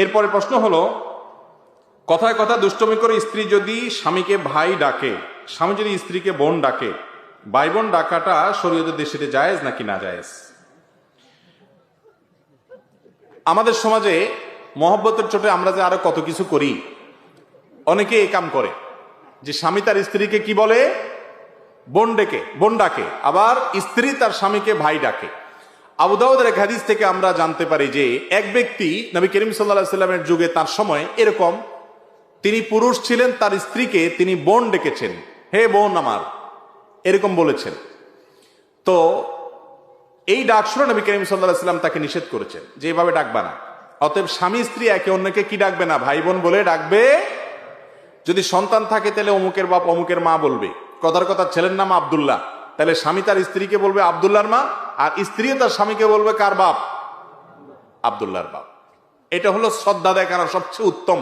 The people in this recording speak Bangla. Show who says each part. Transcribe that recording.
Speaker 1: এরপরে প্রশ্ন হলো, কথায় কথা দুষ্টমি করে স্ত্রী যদি স্বামীকে ভাই ডাকে, স্বামী যদি স্ত্রীকে বোন ডাকে, ভাই বোন ডাকাটা শরীয়তের দৃষ্টিতে জায়েজ নাকি না জায়েজ? আমাদের সমাজে মহব্বতের চোটে আমরা যে আরো কত কিছু করি, অনেকে এই কাম করে যে স্বামী তার স্ত্রীকে কি বলে, বোন ডাকে, আবার স্ত্রী তার স্বামীকে ভাই ডাকে। আবু দাউদের এক হাদিস থেকে আমরা জানতে পারি যে এক ব্যক্তি নবী করিম সাল্লাল্লাহু আলাইহি সাল্লামের যুগে তার সময় এরকম, তিনি পুরুষ ছিলেন, তার স্ত্রীকে তিনি বোন ডেকেছেন, হে বোন আমার, এরকম বলেছেন। তো এই ডাক শুনে নবী করিম সাল্লাল্লাহু আলাইহি সাল্লাম তাকে নিষেধ করেছেন যে এভাবে ডাকবা না। অতএব স্বামী স্ত্রী একে অন্যকে কি ডাকবে না, ভাই বোন বলে ডাকবে। যদি সন্তান থাকে তাহলে অমুকের বাপ অমুকের মা বলবে। কথার কথা ছেলের নাম আব্দুল্লাহ, তাহলে স্বামী তার স্ত্রীকে বলবে আব্দুল্লাহর মা, আর স্ত্রী তার স্বামীকে বলবে কার বাপ, আব্দুল্লাহর বাপ। এটা হলো শ্রদ্ধা দেখানোর সবচেয়ে উত্তম